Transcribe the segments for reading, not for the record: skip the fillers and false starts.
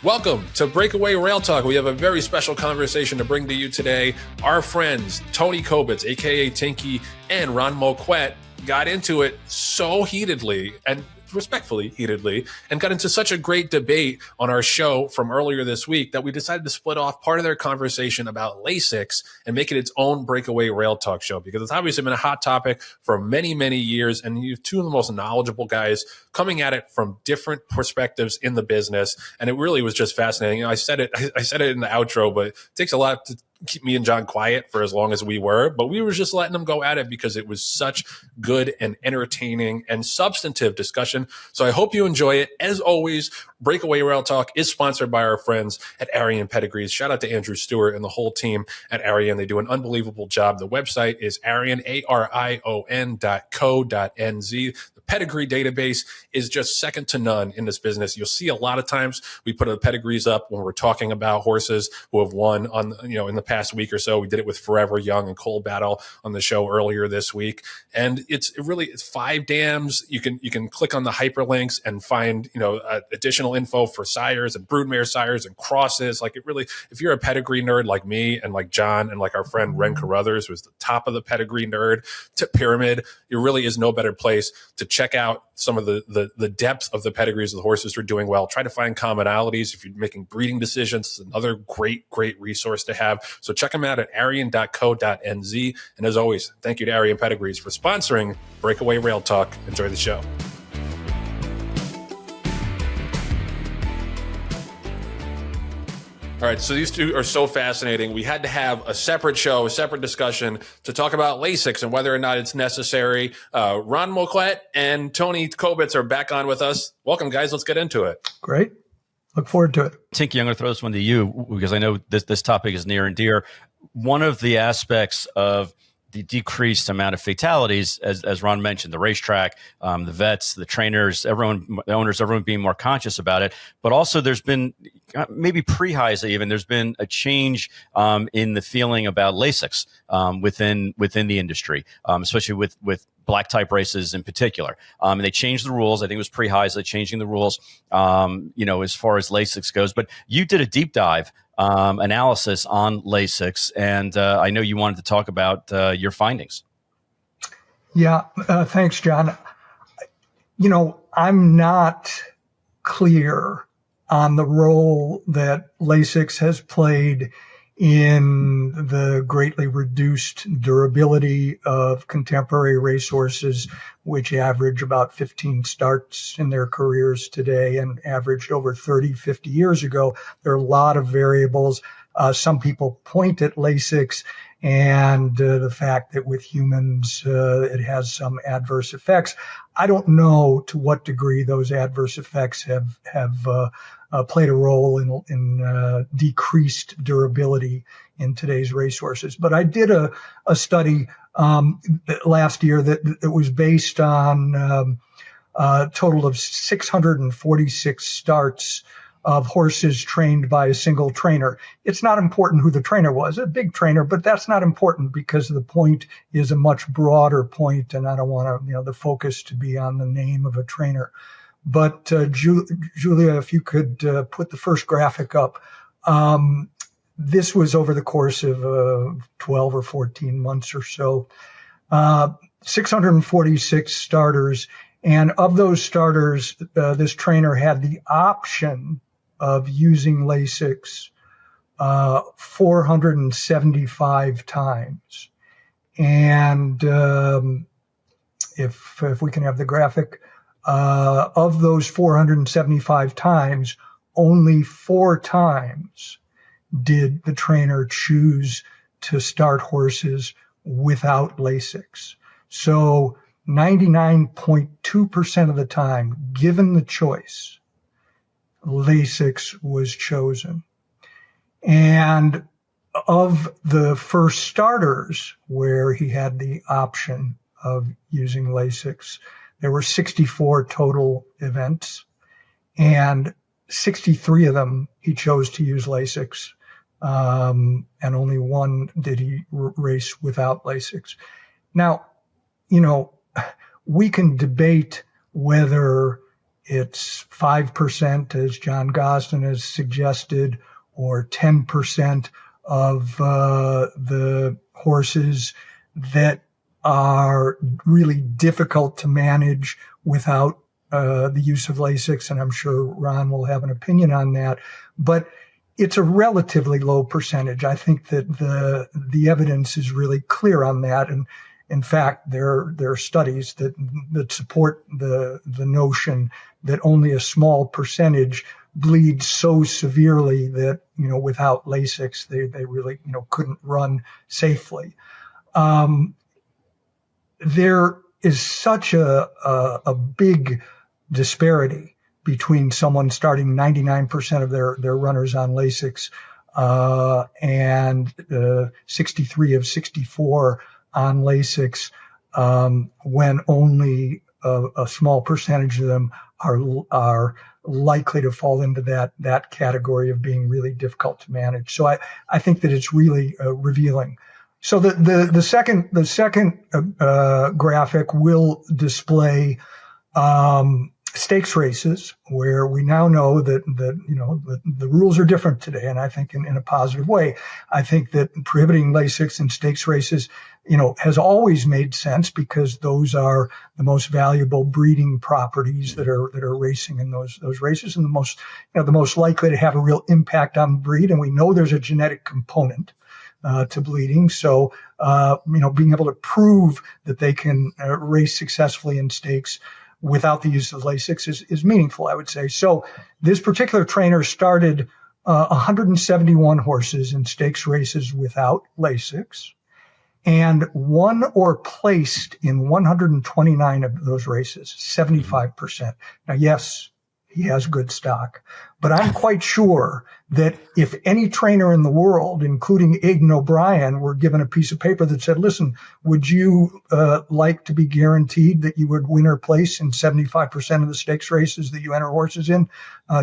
Welcome to Breakaway Rail Talk. We have a very special conversation to bring to you today. Our friends, Tony Kobitz, a.k.a. Tinky, and Ron Moquette got into it so heatedly and respectfully heatedly and got into such a great debate on our show from earlier this week that we decided to split off part of their conversation about Lasix and make it its own Breakaway Rail Talk show, because it's obviously been a hot topic for many, many years. And you have two of the most knowledgeable guys coming at it from different perspectives in the business. And it really was just fascinating. I said it in the outro, but it takes a lot to keep me and John quiet for as long as we were, but we were just letting them go at it because it was such good and entertaining and substantive discussion. So I hope you enjoy it. As always, Breakaway Rail Talk is sponsored by our friends at Arian Pedigrees. Shout out to Andrew Stewart and the whole team at Arian. They do an unbelievable job. The website is Arian, arion.co.nz. Pedigree database is just second to none in this business. You'll see a lot of times we put the pedigrees up when we're talking about horses who have won on, in the past week or so. We did it with Forever Young and Coal Battle on the show earlier this week. And it's 5 dams. You can click on the hyperlinks and find, additional info for sires and broodmare sires and crosses. Like, it really, if you're a pedigree nerd like me and like John and like our friend Ren Carruthers, who's the top of the pedigree nerd to pyramid, there really is no better place to check out some of the depth of the pedigrees of the horses who are doing well. Try to find commonalities. If you're making breeding decisions, it's another great resource to have. So check them out at arian.co.nz. And as always, thank you to Arian Pedigrees for sponsoring Breakaway Rail Talk. Enjoy the show. All right, so these two are so fascinating. We had to have a separate show, a separate discussion to talk about Lasix and whether or not it's necessary. Ron Moquette and Tony Kobitz are back on with us. Welcome, guys. Let's get into it. Great. Look forward to it. Tinky, I'm going to throw this one to you because I know this topic is near and dear. One of the aspects of the decreased amount of fatalities, as Ron mentioned, the racetrack, the vets, the trainers, the owners, everyone being more conscious about it. But also there's been, maybe pre-HISA even, there's been a change in the feeling about Lasix within the industry, especially with black type races in particular. And they changed the rules. I think it was pre-HISA changing the rules, as far as Lasix goes. But you did a deep dive analysis on Lasix, and I know you wanted to talk about your findings. Yeah, thanks, John. I'm not clear on the role that Lasix has played in the greatly reduced durability of contemporary racehorses, which average about 15 starts in their careers today and averaged over 30, 50 years ago. There are a lot of variables. Some people point at Lasix and the fact that with humans it has some adverse effects. I don't know to what degree those adverse effects have played a role in decreased durability in today's racehorses. But I did a study last year that was based on a total of 646 starts of horses trained by a single trainer. It's not important who the trainer was, a big trainer, but that's not important because the point is a much broader point, and I don't want the focus to be on the name of a trainer. But Julia, if you could put the first graphic up. This was over the course of 12 or 14 months or so. 646 starters, and of those starters, this trainer had the option of using Lasix 475 times. And if we can have the graphic, of those 475 times, only 4 times did the trainer choose to start horses without Lasix. So 99.2% of the time, given the choice, Lasix was chosen. And of the first starters where he had the option of using Lasix, there were 64 total events, and 63 of them he chose to use Lasix, and only one did he race without Lasix. Now, we can debate whether it's 5%, as John Gosden has suggested, or 10% of the horses that are really difficult to manage without the use of Lasix, and I'm sure Ron will have an opinion on that. But it's a relatively low percentage. I think that the evidence is really clear on that, and in fact, there are studies that support the notion that only a small percentage bleed so severely that, without Lasix, they really, couldn't run safely. There is such a big disparity between someone starting 99% of their runners on Lasix and 63 of 64 on Lasix, when only a small percentage of them are likely to fall into that category of being really difficult to manage. So I think that it's really revealing. So the second graphic will display stakes races, where we now know that the rules are different today, and I think in a positive way. I think that prohibiting Lasix in stakes races, has always made sense, because those are the most valuable breeding properties that are racing in those races, and the most likely to have a real impact on the breed. And we know there's a genetic component to bleeding. So, being able to prove that they can race successfully in stakes without the use of Lasix is meaningful, I would say. So this particular trainer started 171 horses in stakes races without Lasix, and won or placed in 129 of those races, 75%. Now, yes, he has good stock, but I'm quite sure that if any trainer in the world, including Aidan O'Brien, were given a piece of paper that said, listen, would you like to be guaranteed that you would win or place in 75% of the stakes races that you enter horses in?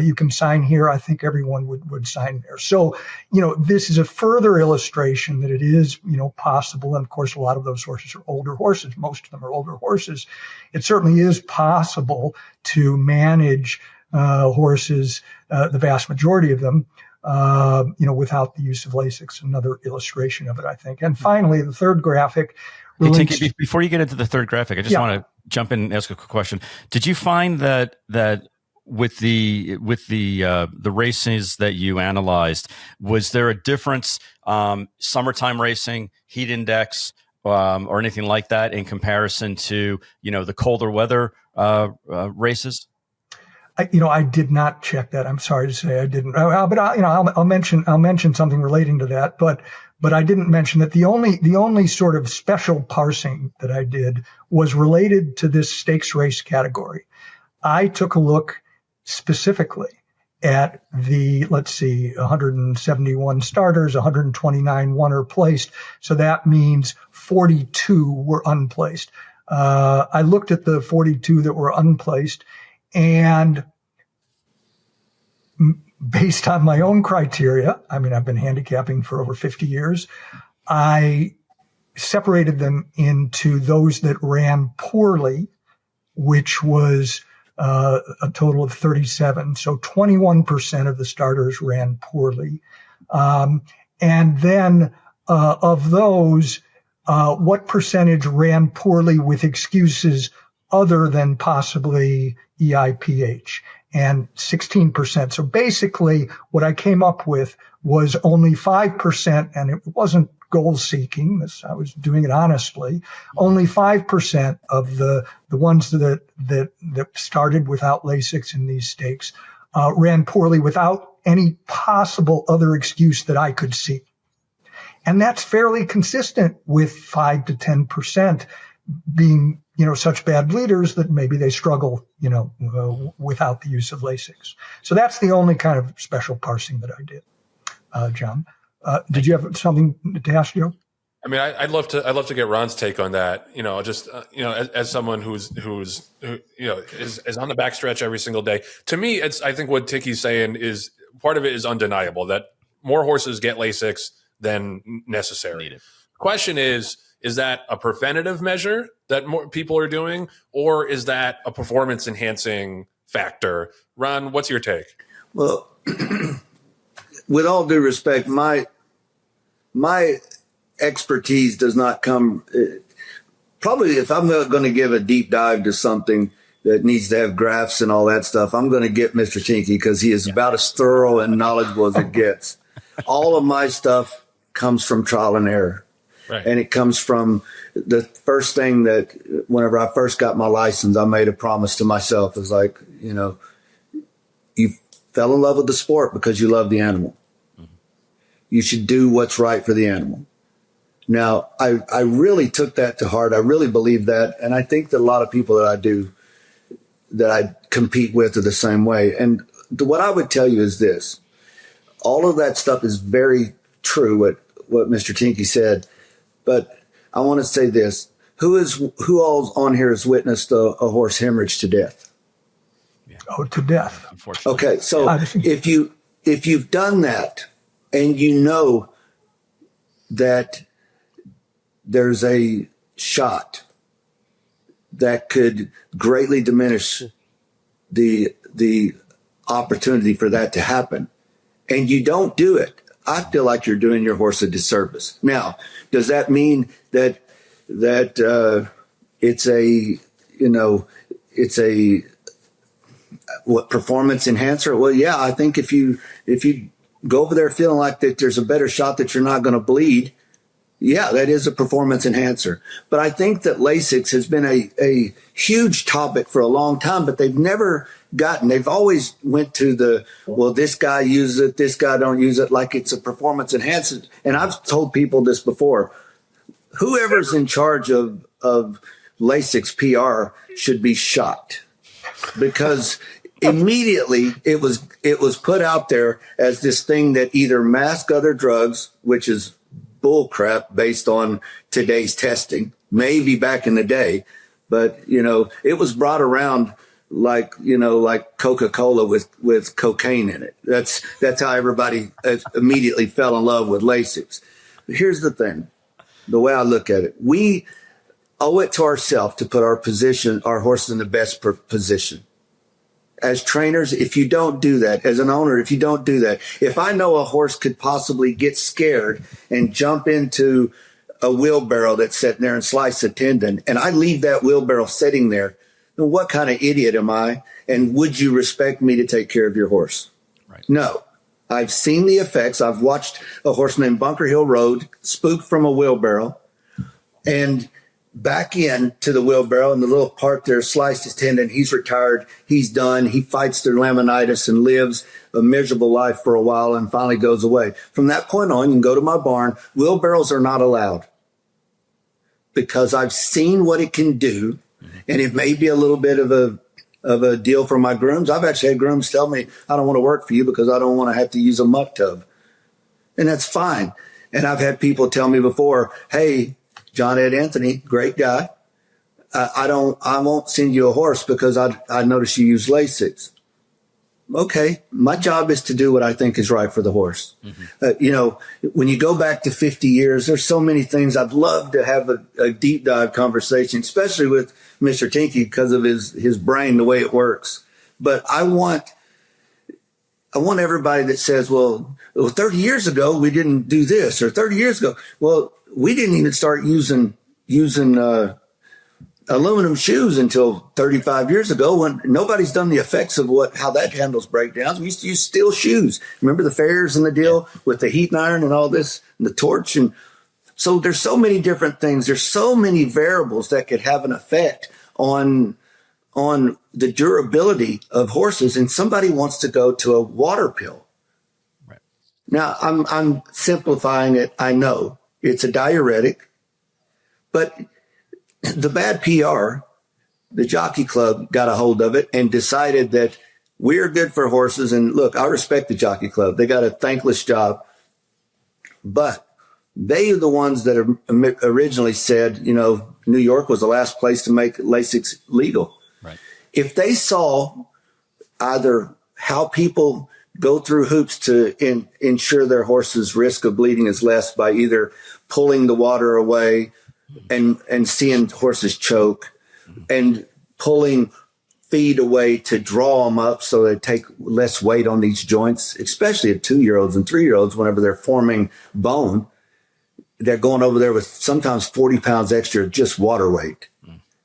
You can sign here. I think everyone would sign there. So, this is a further illustration that it is, possible. And of course, a lot of those horses are older horses. Most of them are older horses. It certainly is possible to manage horses, the vast majority of them, without the use of Lasix. Another illustration of it, I think. And finally, the third graphic. Hey, before you get into the third graphic, I just want to jump in and ask a quick question. Did you find that with the races that you analyzed, was there a difference, summertime racing, heat index, or anything like that in comparison to the colder weather races? I did not check that. I'm sorry to say I didn't. But I'll mention something relating to that. But I didn't mention that the only sort of special parsing that I did was related to this stakes race category. I took a look specifically at the 171 starters, 129 won or placed. So that means 42 were unplaced. I looked at the 42 that were unplaced, and based on my own criteria, I've been handicapping for over 50 years, I separated them into those that ran poorly, which was a total of 37. So 21% of the starters ran poorly. And then of those, what percentage ran poorly with excuses other than possibly EIPH? And 16%. So basically what I came up with was only 5%, and it wasn't goal seeking. I was doing it honestly. Only 5% of the ones that started without Lasix in these stakes ran poorly without any possible other excuse that I could see. And that's fairly consistent with 5 to 10% being such bad bleeders that maybe they struggle, without the use of Lasix. So that's the only kind of special parsing that I did. John, did you have something to ask you? I'd love to get Ron's take on that. As someone who's is on the backstretch every single day. To me, I think what Ticky's saying is part of it is undeniable that more horses get Lasix than necessary. The question is that a preventative measure that more people are doing, or is that a performance enhancing factor. Ron, what's your take? Well, with all due respect, my expertise does not come. Probably if I'm going to give a deep dive to something that needs to have graphs and all that stuff, I'm going to get Mr. Tinky because he is about as thorough and knowledgeable as it gets. All of my stuff comes from trial and error. Right. And it comes from the first thing that whenever I first got my license, I made a promise to myself. It was like, you fell in love with the sport because you love the animal. Mm-hmm. You should do what's right for the animal. Now, I really took that to heart. I really believe that. And I think that a lot of people that I compete with are the same way. And what I would tell you is this. All of that stuff is very true, what Mr. Tinky said. But I want to say this. Who all on here has witnessed a horse hemorrhage to death? Yeah. Oh, to death. Unfortunately. Okay, so if you've done that and you know that there's a shot that could greatly diminish the opportunity for that to happen, and you don't do it, I feel like you're doing your horse a disservice. Now, does that mean that it's a performance enhancer? Well, yeah, I think if you go over there feeling like that there's a better shot that you're not going to bleed, yeah, that is a performance enhancer. But I think that Lasix has been a huge topic for a long time, but they've always went to this guy uses it, this guy don't use it, like it's a performance enhancer. And I've told people this before. Whoever's in charge of Lasix PR should be shot, because immediately it was put out there as this thing that either masked other drugs, which is bull crap based on today's testing, maybe back in the day, but it was brought around like Coca-Cola with cocaine in it. That's how everybody immediately fell in love with Lasix. But here's the thing. The way I look at it, we owe it to ourselves to put our horses in the best position. As trainers, if you don't do that, as an owner, if you don't do that, if I know a horse could possibly get scared and jump into a wheelbarrow that's sitting there and slice a tendon, and I leave that wheelbarrow sitting there, then what kind of idiot am I? And would you respect me to take care of your horse? Right. No. I've seen the effects. I've watched a horse named Bunker Hill Road spook from a wheelbarrow and back into the wheelbarrow, and the little part there sliced his tendon. He's retired. He's done. He fights through laminitis and lives a miserable life for a while and finally goes away. From that point on, you can go to my barn. Wheelbarrows are not allowed because I've seen what it can do. And it may be a little bit of a deal for my grooms. I've actually had grooms tell me, I don't want to work for you because I don't want to have to use a muck tub. And that's fine. And I've had people tell me before, hey, John Ed Anthony, great guy. I won't send you a horse because I notice you use Lasix. Okay, my job is to do what I think is right for the horse. Mm-hmm. When you go back to 50 years, there's so many things. I'd love to have a deep dive conversation, especially with Mr. Tinky because of his brain, the way it works. But I want everybody that says, well, 30 years ago, we didn't do this, or 30 years ago. Well, we didn't even start using aluminum shoes until 35 years ago, when nobody's done the effects of how that handles breakdowns. We used to use steel shoes. Remember the fairs and the deal with the heat iron and all this, and the torch. And so there's so many different things. There's so many variables that could have an effect on the durability of horses. And somebody wants to go to a water pill. Right. Now I'm simplifying it. I know it's a diuretic, but the bad PR, the Jockey Club got a hold of it and decided that we're good for horses. And look, I respect the Jockey Club. They got a thankless job, but they are the ones that originally said, New York was the last place to make Lasix legal. Right. If they saw either how people go through hoops to ensure their horse's risk of bleeding is less by either pulling the water away and seeing horses choke and pulling feed a way to draw them up so they take less weight on these joints, especially at 2-year-olds and 3-year-olds. Whenever they're forming bone, they're going over there with sometimes 40 pounds extra, just water weight.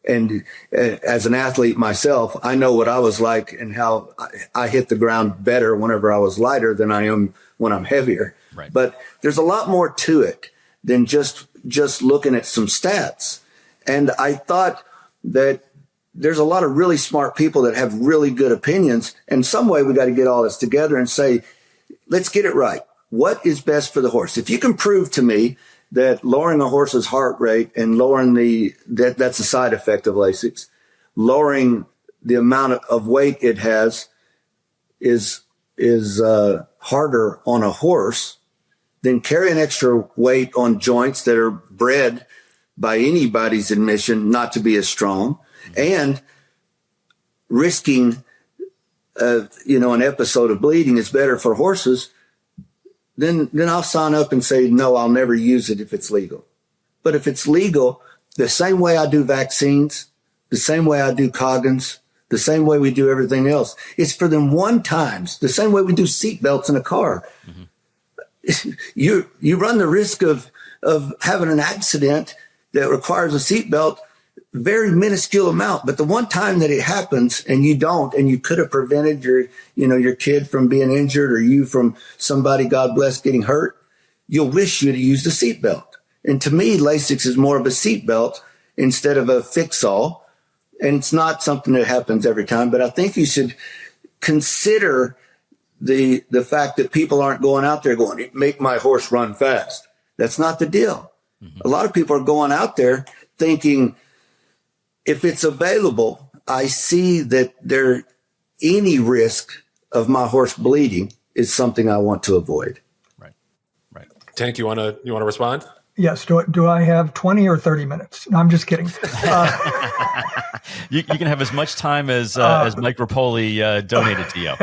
And as an athlete myself, I know what I was like and how I hit the ground better whenever I was lighter than I am when I'm heavier. Right. But there's a lot more to it than just looking at some stats. And I thought that there's a lot of really smart people that have really good opinions. And some way we got to get all this together and say, let's get it right. What is best for the horse? If you can prove to me that lowering a horse's heart rate and lowering that's a side effect of Lasix, lowering the amount of weight it has is harder on a horse than carrying extra weight on joints that are bred by anybody's admission not to be as strong, and risking an episode of bleeding is better for horses. Then I'll sign up and say, no, I'll never use it if it's legal. But if it's legal, the same way I do vaccines, the same way I do Coggins, the same way we do everything else, it's for them one times, the same way we do seat belts in a car. Mm-hmm. You run the risk of having an accident that requires a seat belt, very minuscule amount, but the one time that it happens and you don't, and you could have prevented your kid from being injured or you from somebody, God bless, getting hurt, you'll wish you'd have used a seatbelt. And to me, Lasix is more of a seatbelt instead of a fix-all. And it's not something that happens every time, but I think you should consider the fact that people aren't going out there going, make my horse run fast. That's not the deal. Mm-hmm. A lot of people are going out there thinking, if it's available, I see that any risk of my horse bleeding is something I want to avoid. Right. Tank, you want to respond? Yes. Do I have 20 or 30 minutes? No, I'm just kidding. You can have as much time as Mike Rapoli donated to you.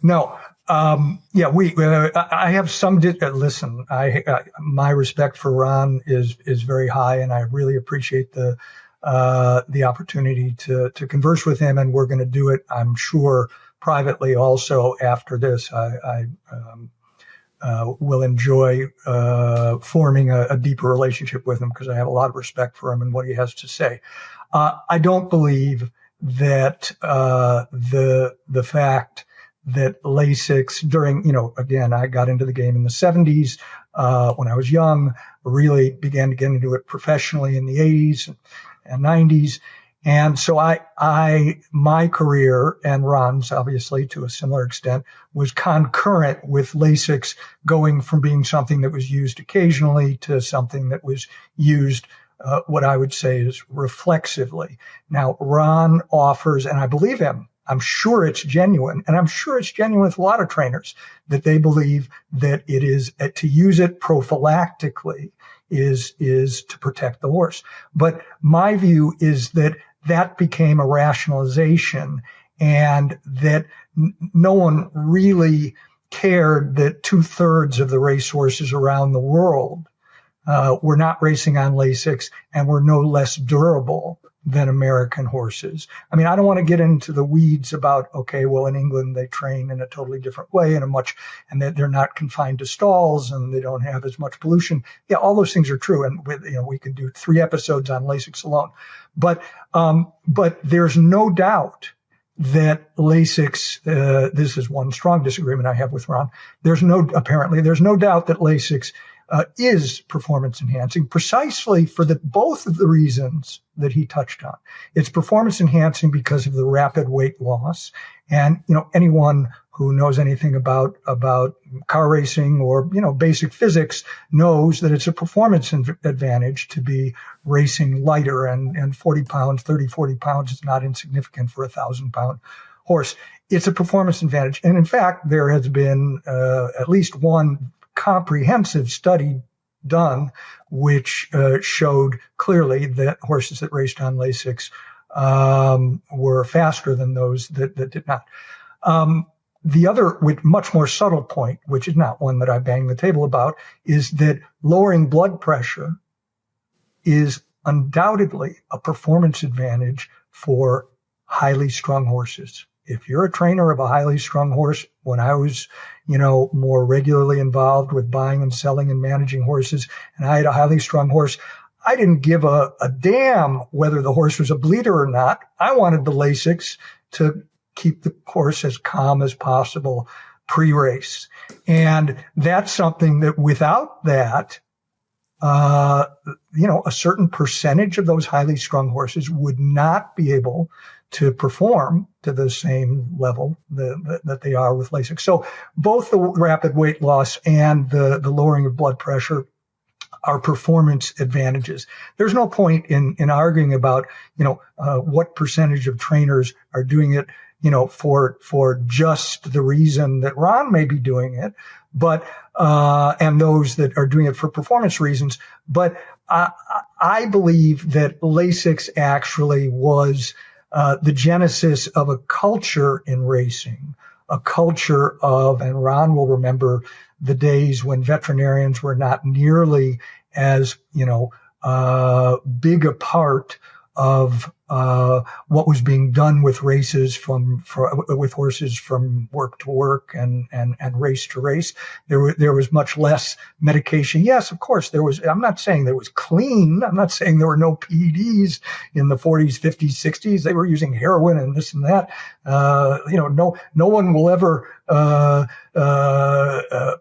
No. I have some. Listen, my respect for Ron is very high, and I really appreciate the opportunity to converse with him. And we're going to do it, I'm sure, privately also after this. I will enjoy forming a deeper relationship with him because I have a lot of respect for him and what he has to say. I don't believe that the fact that Lasix during, again, I got into the game in the 70s when I was young, really began to get into it professionally in the 80s and 90s. And so my career, and Ron's obviously to a similar extent, was concurrent with Lasix going from being something that was used occasionally to something that was used what I would say is reflexively. Now, Ron offers, and I believe him, I'm sure it's genuine, and I'm sure it's genuine with a lot of trainers, that they believe that it is to use it prophylactically is to protect the horse. But my view is that became a rationalization, and that no one really cared that 2/3 of the racehorses around the world were not racing on Lasix and were no less durable than American horses. I mean, I don't want to get into the weeds about, okay, well, in England, they train in a totally different way and that they're not confined to stalls and they don't have as much pollution. Yeah, all those things are true. And we could do 3 episodes on Lasix alone. But there's no doubt that Lasix, this is one strong disagreement I have with Ron. There's no doubt that Lasix is performance enhancing precisely for both of the reasons that he touched on. It's performance enhancing because of the rapid weight loss. And, anyone who knows anything about car racing or, basic physics knows that it's a performance advantage to be racing lighter, and 40 pounds is not insignificant for a 1,000-pound horse. It's a performance advantage. And in fact, there has been at least one comprehensive study done which showed clearly that horses that raced on Lasix were faster than those that did not. The other, with much more subtle point, which is not one that I bang the table about, is that lowering blood pressure is undoubtedly a performance advantage for highly strung horses. If you're a trainer of a highly strung horse, when I was, more regularly involved with buying and selling and managing horses, and I had a highly strung horse, I didn't give a damn whether the horse was a bleeder or not. I wanted the Lasix to keep the horse as calm as possible pre-race. And that's something that without that, a certain percentage of those highly strung horses would not be able to perform to the same level that they are with Lasix. So both the rapid weight loss and the lowering of blood pressure are performance advantages. There's no point in arguing about, what percentage of trainers are doing it, for just the reason that Ron may be doing it, but, and those that are doing it for performance reasons. But I believe that Lasix actually was the genesis of a culture in racing, a culture of, and Ron will remember the days when veterinarians were not nearly as, big a part of what was being done with races with horses from work to work and race to race. There was much less medication. Yes, of course, there was. I'm not saying there was clean. I'm not saying there were no PEDs in the 40s, 50s, 60s. They were using heroin and this and that. No one will ever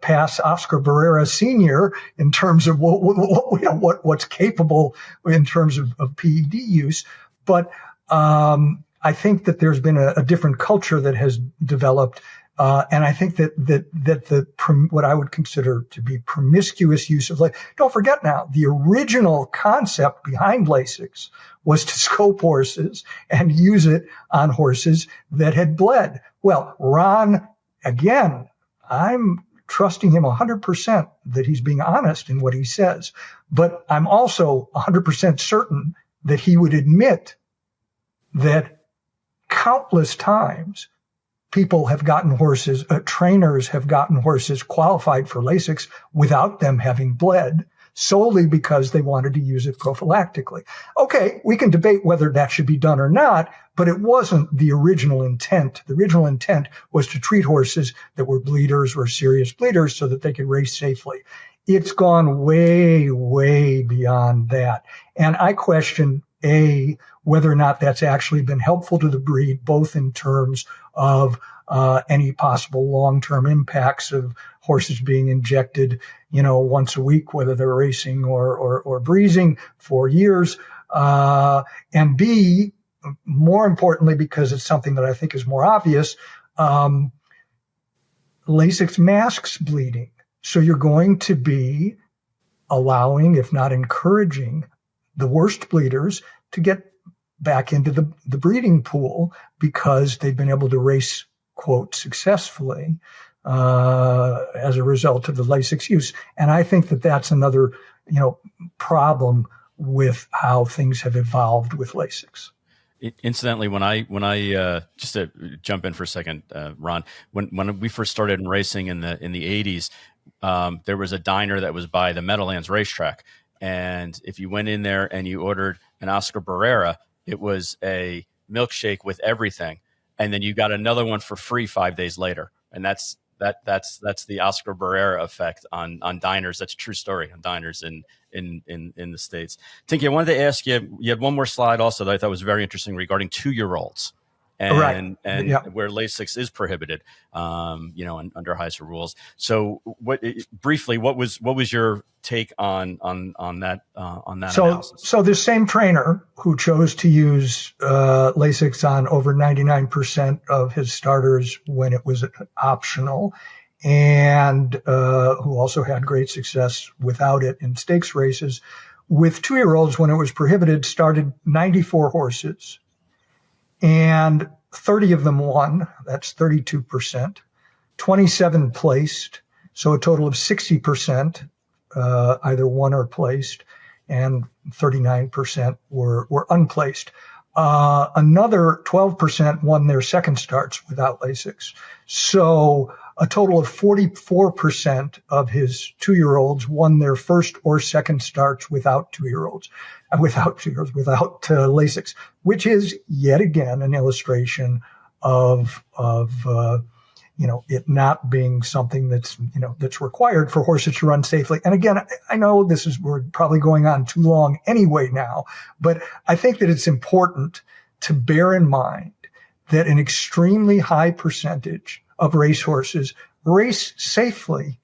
pass Oscar Barrera Sr. in terms of what's capable in terms of PED use. But I think that there's been a different culture that has developed, and I think that what I would consider to be promiscuous use of don't forget now, the original concept behind Lasix was to scope horses and use it on horses that had bled. Well, Ron, again, I'm trusting him 100% that he's being honest in what he says, but I'm also 100% certain that he would admit that countless times people have gotten horses, trainers have gotten horses qualified for Lasix without them having bled, solely because they wanted to use it prophylactically. Okay, we can debate whether that should be done or not, but it wasn't the original intent. The original intent was to treat horses that were bleeders or serious bleeders so that they could race safely. It's gone way, way beyond that. And I question, whether or not that's actually been helpful to the breed, both in terms of any possible long-term impacts of horses being injected, once a week, whether they're racing or breezing for years, and B, more importantly, because it's something that I think is more obvious, Lasix masks bleeding. So you're going to be allowing, if not encouraging, the worst bleeders to get back into the breeding pool because they've been able to race, quote, successfully as a result of the Lasix use. And I think that that's another, problem with how things have evolved with Lasix. Incidentally, when I just to jump in for a second, Ron, when we first started in racing in the 80s, there was a diner that was by the Meadowlands racetrack. And if you went in there and you ordered an Oscar Barrera, it was a milkshake with everything. And then you got another one for free 5 days later. And that's the Oscar Barrera effect on diners. That's a true story on diners in the States. Tinky, I wanted to ask you, you had one more slide also that I thought was very interesting regarding 2-year-olds. And where Lasix is prohibited, under HISA rules. So, what was your take on that analysis? So the same trainer who chose to use Lasix on over 99% of his starters when it was optional, and who also had great success without it in stakes races, with 2-year-olds when it was prohibited, started 94 horses. And 30 of them won. That's 32%. 27 placed. So a total of 60% either won or placed. And 39% were unplaced. Another 12% won their second starts without Lasix. So a total of 44% of his 2-year-olds won their first or second starts without Lasix, which is yet again an illustration of it not being something that's required for horses to run safely. And again, I know we're probably going on too long anyway now, but I think that it's important to bear in mind that an extremely high percentage of racehorses race safely,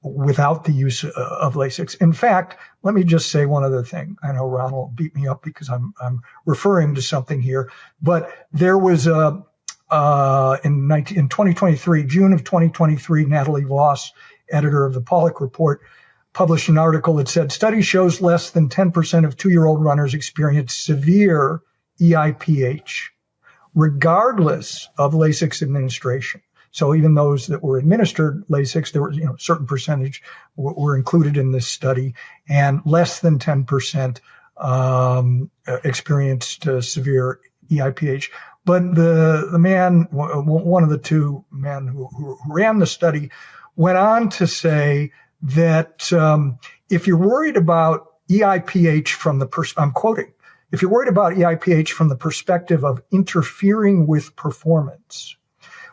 without the use of Lasix. In fact, let me just say one other thing. I know Ron will beat me up because I'm referring to something here, but there was in 2023, June of 2023, Natalie Voss, editor of the Pollock Report, published an article that said, study shows less than 10% of 2-year-old runners experience severe EIPH, regardless of Lasix administration. So even those that were administered Lasix, there was, a certain percentage were included in this study, and less than 10% experienced severe EIPH. But the man, one of the two men who ran the study, went on to say that if you're worried about EIPH from I'm quoting, if you're worried about EIPH from the perspective of interfering with performance,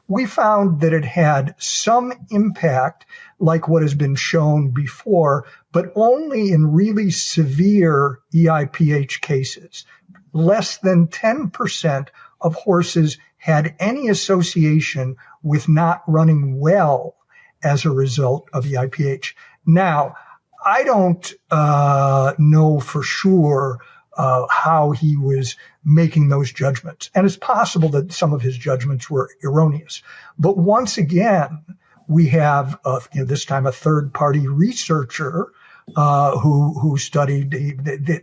we found that it had some impact, like what has been shown before, but only in really severe EIPH cases. Less than 10% of horses had any association with not running well as a result of EIPH. Now, I don't know for sure how he was making those judgments. And it's possible that some of his judgments were erroneous. But once again, we have this time a third-party researcher who studied.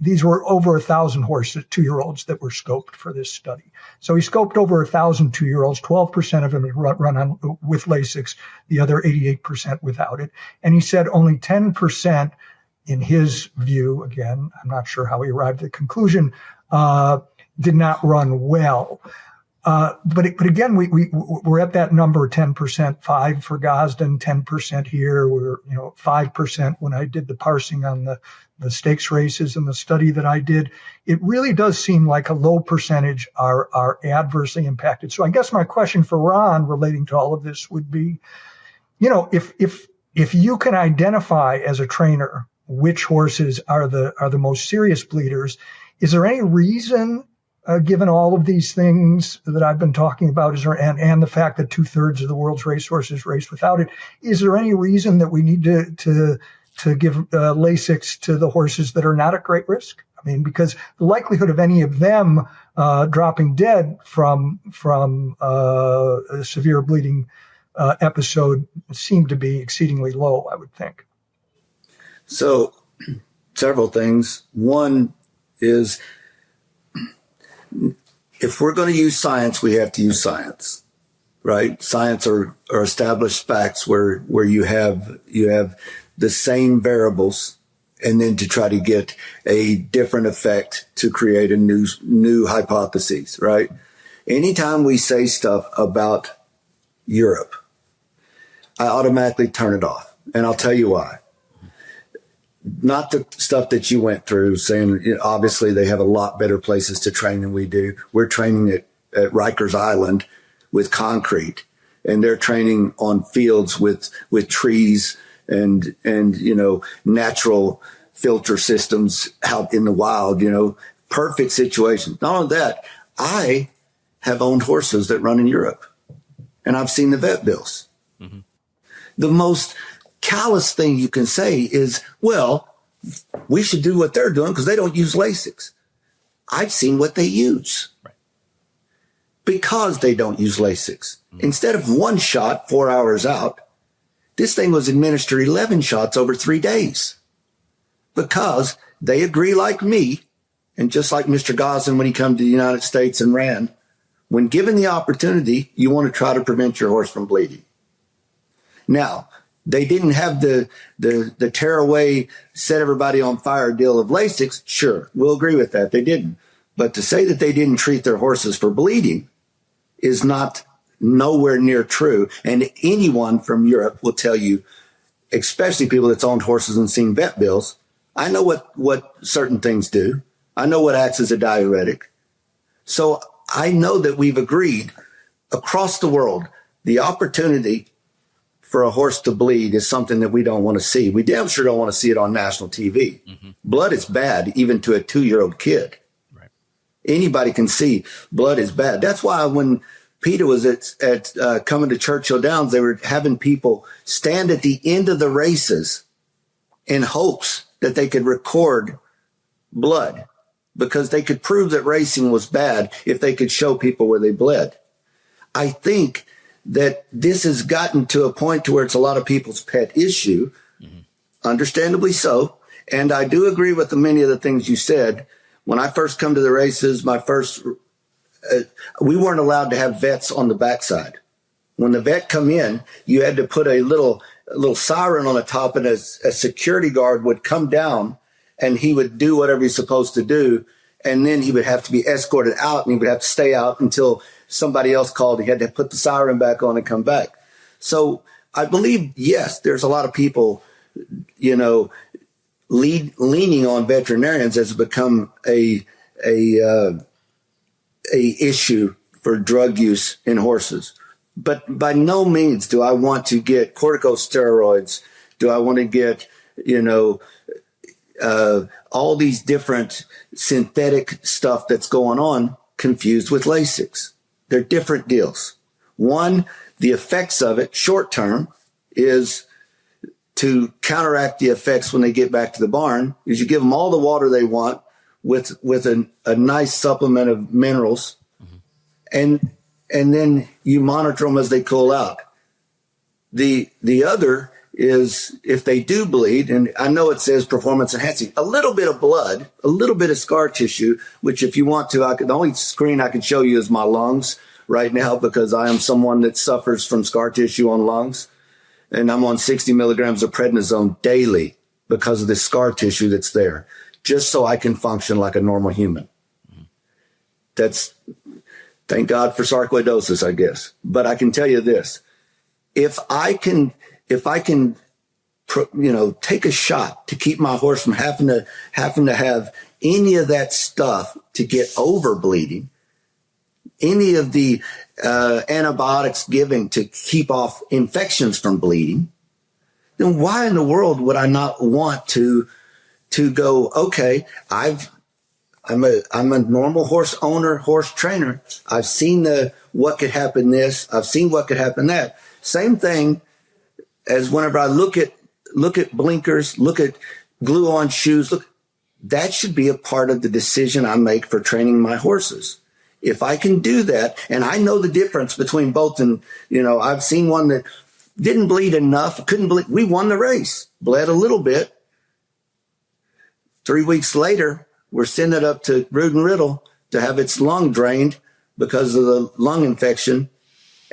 These were over 1,000 horses, 2-year-olds that were scoped for this study. So he scoped over 1,000 2-year-olds. 12% of them run on with Lasix, the other 88% without it. And he said only 10%, in his view, again, I'm not sure how he arrived at the conclusion, did not run well. But again, we're at that number, 10%, 5 for Gosden, 10% here. We're 5% when I did the parsing on the stakes races and the study that I did. It really does seem like a low percentage are adversely impacted. So I guess my question for Ron relating to all of this would be, if you can identify as a trainer which horses are the most serious bleeders, is there any reason, given all of these things that I've been talking about, and the fact that 2/3 of the world's racehorses race without it, is there any reason that we need to give Lasix to the horses that are not at great risk? I mean, because the likelihood of any of them dropping dead from a severe bleeding episode seemed to be exceedingly low, I would think. So, several things. One is, if we're going to use science, we have to use science, right? Science are established facts where you have the same variables, and then to try to get a different effect to create a new hypotheses, right? Anytime we say stuff about Europe, I automatically turn it off, and I'll tell you why. Not the stuff that you went through, saying obviously they have a lot better places to train than we do. We're training at Rikers Island with concrete, and they're training on fields with trees and natural filter systems out in the wild, perfect situations. Not only that, I have owned horses that run in Europe, and I've seen the vet bills. Mm-hmm. The most callous thing you can say is, well, we should do what they're doing because they don't use Lasix. I've seen what they use. Right. Because they don't use Lasix. Mm-hmm. Instead of 1 shot 4 hours out, this thing was administered 11 shots over 3 days. Because they agree like me, and just like Mr. Gosden when he came to the United States and ran, when given the opportunity, you want to try to prevent your horse from bleeding. Now, they didn't have the tear away, set everybody on fire deal of Lasix. Sure, we'll agree with that. They didn't. But to say that they didn't treat their horses for bleeding is not nowhere near true. And anyone from Europe will tell you, especially people that's owned horses and seen vet bills, I know what certain things do. I know what acts as a diuretic. So I know that we've agreed across the world, the opportunity for a horse to bleed is something that we don't want to see. We damn sure don't want to see it on national TV. Mm-hmm. Blood is bad, even to a 2-year-old kid. Right. Anybody can see blood is bad. That's why when Peter was at coming to Churchill Downs, they were having people stand at the end of the races in hopes that they could record blood, because they could prove that racing was bad if they could show people where they bled. I think that this has gotten to a point to where it's a lot of people's pet issue, understandably so. And I do agree with many of the things you said. When I first come to the races, we weren't allowed to have vets on the backside. When the vet come in, you had to put a little siren on the top, and a security guard would come down and he would do whatever he's supposed to do. And then he would have to be escorted out, and he would have to stay out until somebody else called. He had to put the siren back on and come back. So I believe, yes, there's a lot of people, leaning on veterinarians has become a issue for drug use in horses. But by no means do I want to get corticosteroids. Do I want to get, all these different synthetic stuff that's going on confused with Lasix. They're different deals. One, the effects of it short term is to counteract the effects when they get back to the barn, is you give them all the water they want with a nice supplement of minerals, and then you monitor them as they cool out. The other is if they do bleed, and I know it says performance enhancing, a little bit of blood, a little bit of scar tissue, which if you want to, the only screen I can show you is my lungs right now, because I am someone that suffers from scar tissue on lungs, and I'm on 60 milligrams of prednisone daily because of this scar tissue that's there, just so I can function like a normal human. That's, thank God for sarcoidosis, I guess. But I can tell you this, if I can take a shot to keep my horse from having to have any of that stuff to get over bleeding, any of the antibiotics given to keep off infections from bleeding, then why in the world would I not want to go, okay, I'm a normal horse owner, horse trainer. I've seen what could happen this. I've seen what could happen that. Same thing as whenever I look at blinkers, look at glue on shoes. Look, that should be a part of the decision I make for training my horses. If I can do that, and I know the difference between both, and I've seen one that didn't bleed enough, couldn't bleed. We won the race, bled a little bit. 3 weeks later, we're sending it up to Rood and Riddle to have its lung drained because of the lung infection,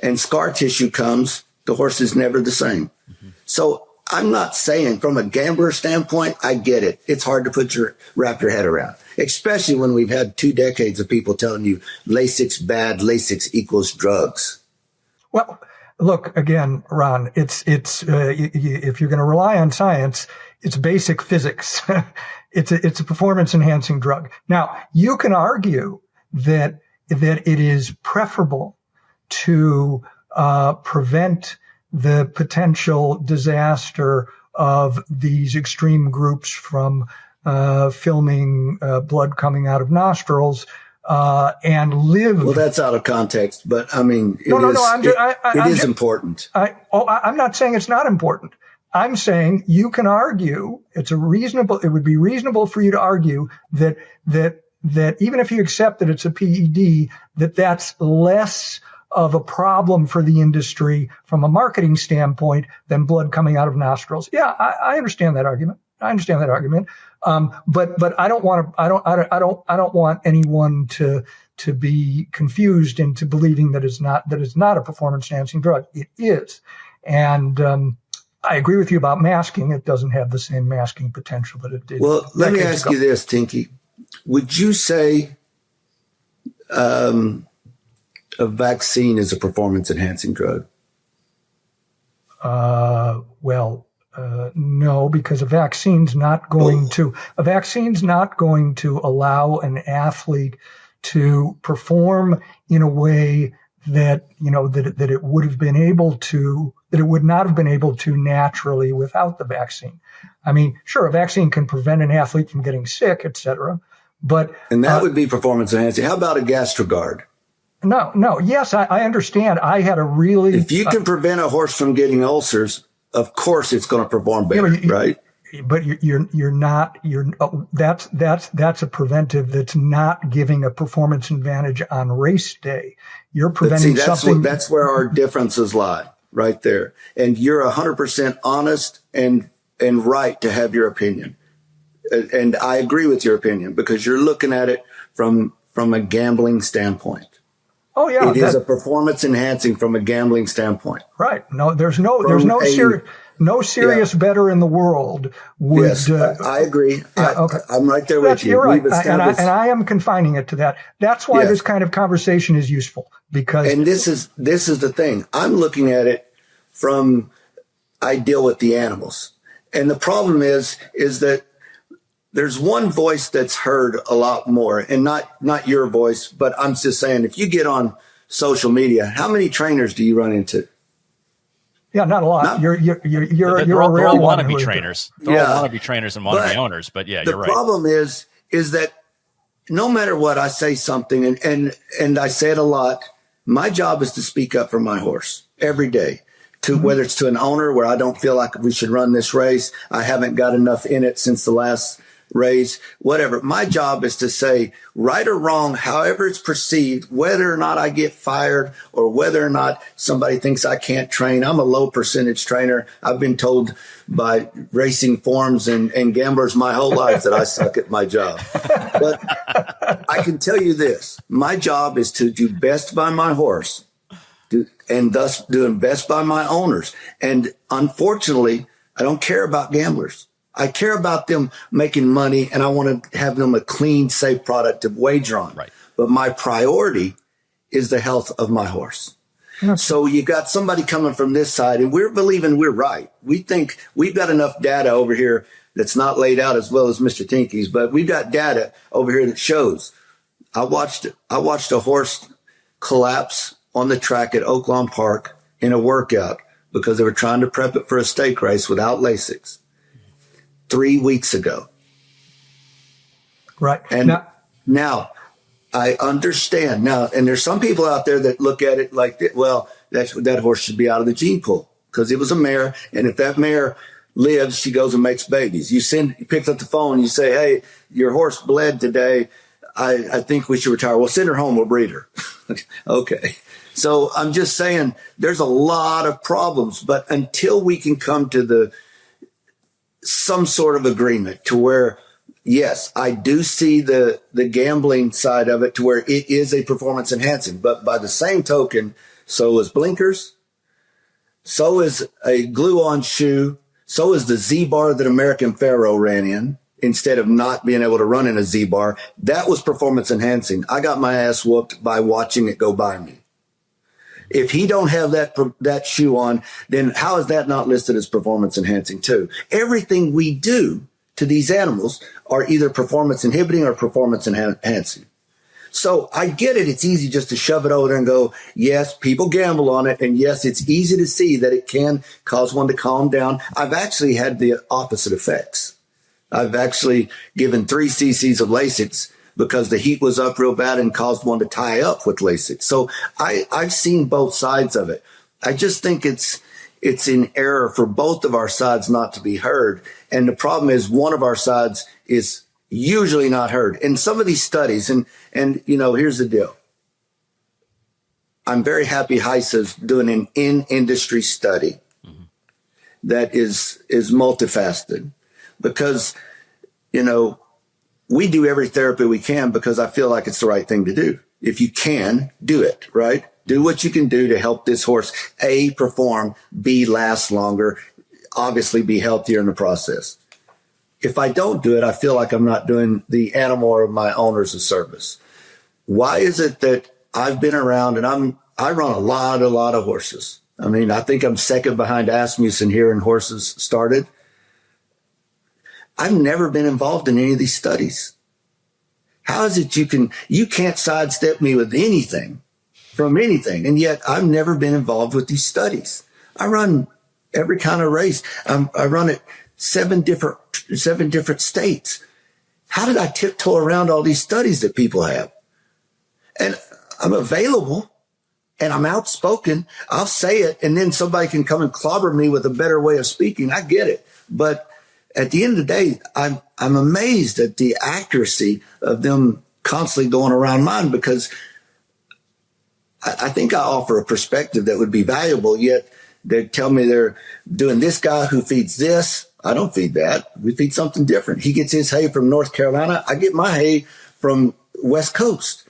and scar tissue comes. The horse is never the same. Mm-hmm. So I'm not saying from a gambler standpoint, I get it. It's hard to wrap your head around, especially when we've had 2 decades of people telling you Lasix bad, Lasix equals drugs. Well, look, again, Ron, it's if you're going to rely on science, it's basic physics. It's a performance enhancing drug. Now, you can argue that it is preferable to prevent the potential disaster of these extreme groups from filming blood coming out of nostrils and live. Well, that's out of context, but I mean, it is important. I'm not saying it's not important. I'm saying you can argue it would be reasonable for you to argue that even if you accept that it's a PED, that's less of a problem for the industry from a marketing standpoint than blood coming out of nostrils. Yeah, I understand that argument. But I don't want anyone to be confused into believing that it's not a performance enhancing drug. It is. And I agree with you about masking. It doesn't have the same masking potential that it did. Well, let me ask you this, Tinky. Would you say a vaccine is a performance enhancing drug? No, because a vaccine's not going to allow an athlete to perform in a way that it would not have been able to naturally without the vaccine. I mean, sure, a vaccine can prevent an athlete from getting sick, et cetera, and that would be performance enhancing. How about a GastroGuard? No. Yes, I understand. I had a really. If you can prevent a horse from getting ulcers, of course it's going to perform better, right? But that's a preventive that's not giving a performance advantage on race day. You're preventing something. That's where our differences lie, right there. And you're 100% honest and right to have your opinion. And I agree with your opinion because you're looking at it from a gambling standpoint. Oh yeah, it is a performance enhancing from a gambling standpoint. Right. No, there's no serious better in the world would. Yes, I agree. Okay. I'm right there with you. You're right, and I am confining it to that. That's why this kind of conversation is useful because. And this is the thing. I'm looking at it from I deal with the animals, and the problem is that there's one voice that's heard a lot more, and not your voice, but I'm just saying, if you get on social media, how many trainers do you run into? Yeah, not a lot. You're a rare all one. Wannabe trainers. They all want to be trainers and wannabe owners, but yeah, you're right. The problem is that no matter what, I say something, and I say it a lot. My job is to speak up for my horse every day. Whether it's to an owner where I don't feel like we should run this race, I haven't got enough in it since the last race, whatever. My job is to say, right or wrong, however it's perceived, whether or not I get fired or whether or not somebody thinks I can't train. I'm a low percentage trainer. I've been told by racing forums and gamblers my whole life that I suck at my job. But I can tell you this, my job is to do best by my horse and thus doing best by my owners. And unfortunately, I don't care about gamblers. I care about them making money, and I want to have them a clean, safe product to wager on. Right. But my priority is the health of my horse. Okay. So you got somebody coming from this side, and we're believing we're right. We think we've got enough data over here that's not laid out as well as Mr. Tinky's, but we've got data over here that shows. I watched a horse collapse on the track at Oaklawn Park in a workout because they were trying to prep it for a stake race without Lasix 3 weeks ago. Right. And now I understand now, and there's some people out there that look at it like, well, that horse should be out of the gene pool because it was a mare. And if that mare lives, she goes and makes babies. You pick up the phone, you say, hey, your horse bled today. I think we should retire. Well, send her home. We'll breed her. Okay. So I'm just saying there's a lot of problems, but until we can come to some sort of agreement to where, yes, I do see the gambling side of it to where it is a performance enhancing, but by the same token, so is blinkers, so is a glue-on shoe, so is the Z-bar that American Pharoah ran in instead of not being able to run in a Z-bar. That was performance enhancing. I got my ass whooped by watching it go by me. If he don't have that shoe on, then how is that not listed as performance enhancing too? Everything we do to these animals are either performance inhibiting or performance enhancing. So I get it. It's easy just to shove it over there and go, yes, people gamble on it. And yes, it's easy to see that it can cause one to calm down. I've actually had the opposite effects. I've actually given 3 cc's of Lasix because the heat was up real bad and caused one to tie up with Lasix. So I've seen both sides of it. I just think it's in error for both of our sides not to be heard. And the problem is one of our sides is usually not heard. In some of these studies, and here's the deal. I'm very happy HISA's doing an in-industry study that is multifaceted because, we do every therapy we can because I feel like it's the right thing to do. If you can, do it, right? Do what you can do to help this horse, A, perform, B, last longer, obviously be healthier in the process. If I don't do it, I feel like I'm not doing the animal or my owners a service. why is it that I've been around and I run a lot of horses. I mean, I think I'm second behind Asmussen here in horses started. I've never been involved in any of these studies. How is it you can't sidestep me with anything from anything? And yet I've never been involved with these studies. I run every kind of race. I run it seven different states. How did I tiptoe around all these studies that people have? And I'm available and I'm outspoken. I'll say it, and then somebody can come and clobber me with a better way of speaking. I get it. But at the end of the day, I'm amazed at the accuracy of them constantly going around mine, because I think I offer a perspective that would be valuable, yet they tell me they're doing this guy who feeds this. I don't feed that. We feed something different. He gets his hay from North Carolina. I get my hay from West Coast.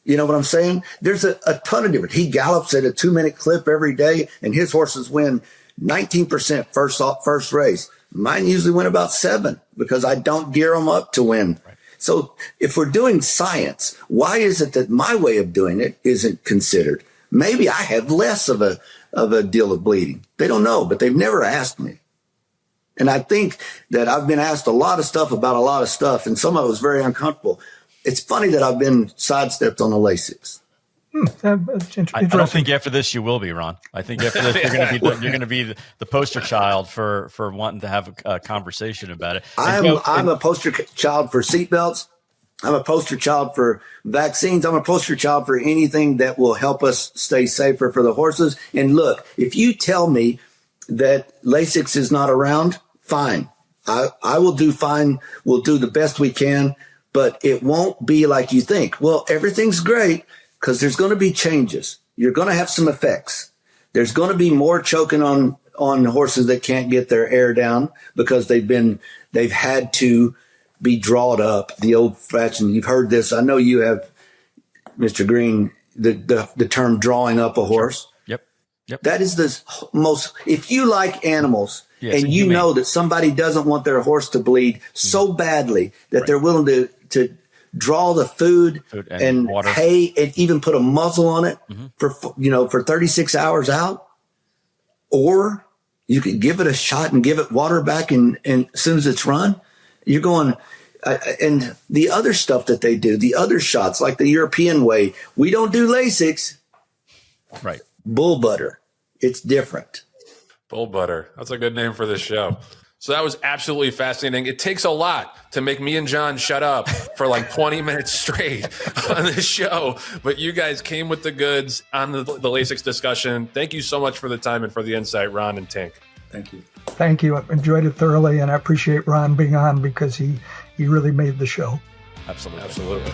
You know what I'm saying? There's a ton of difference. He gallops at a 2-minute clip every day, and his horses win 19% first race. Mine usually win about 7 because I don't gear them up to win. Right. So if we're doing science, why is it that my way of doing it isn't considered? Maybe I have less of a deal of bleeding. They don't know, but they've never asked me. And I think that I've been asked a lot of stuff about a lot of stuff, and some of it was very uncomfortable. It's funny that I've been sidestepped on the Lasix. I don't think after this you will be, Ron. I think after this you're going to be the poster child for wanting to have a conversation about it. I'm a poster child for seatbelts. I'm a poster child for vaccines. I'm a poster child for anything that will help us stay safer for the horses. And look, if you tell me that Lasix is not around, fine. I will do fine. We'll do the best we can, but it won't be like you think. Well, everything's great because there's going to be changes. You're going to have some effects. There's going to be more choking on horses that can't get their air down because they've had to be drawed up. The old fashioned, you've heard this. I know you have, Mr. Green, the term drawing up a horse. Yep. That is the most, if you like animals and you know that somebody doesn't want their horse to bleed so badly that they're willing to draw the food and water, hay, and even put a muzzle on it for 36 hours out, or you could give it a shot and give it water back and as soon as it's run, you're going, and the other stuff that they do, the other shots, like the European way, we don't do Lasix. Right. Bull butter. It's different. Bull butter. That's a good name for this show. So that was absolutely fascinating. It takes a lot to make me and John shut up for like 20 minutes straight on this show. But you guys came with the goods on the Lasix discussion. Thank you so much for the time and for the insight, Ron and Tink. Thank you. Thank you. I've enjoyed it thoroughly, and I appreciate Ron being on because he really made the show. Absolutely.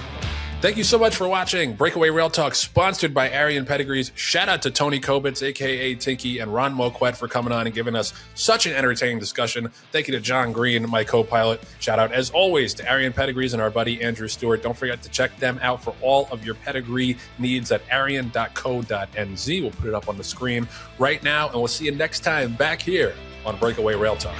Thank you so much for watching Breakaway Rail Talk, sponsored by Arian Pedigrees. Shout out to Tony Kobitz, a.k.a. Tinky, and Ron Moquette for coming on and giving us such an entertaining discussion. Thank you to John Green, my co-pilot. Shout out, as always, to Arian Pedigrees and our buddy Andrew Stewart. Don't forget to check them out for all of your pedigree needs at arian.co.nz. We'll put it up on the screen right now, and we'll see you next time back here on Breakaway Rail Talk.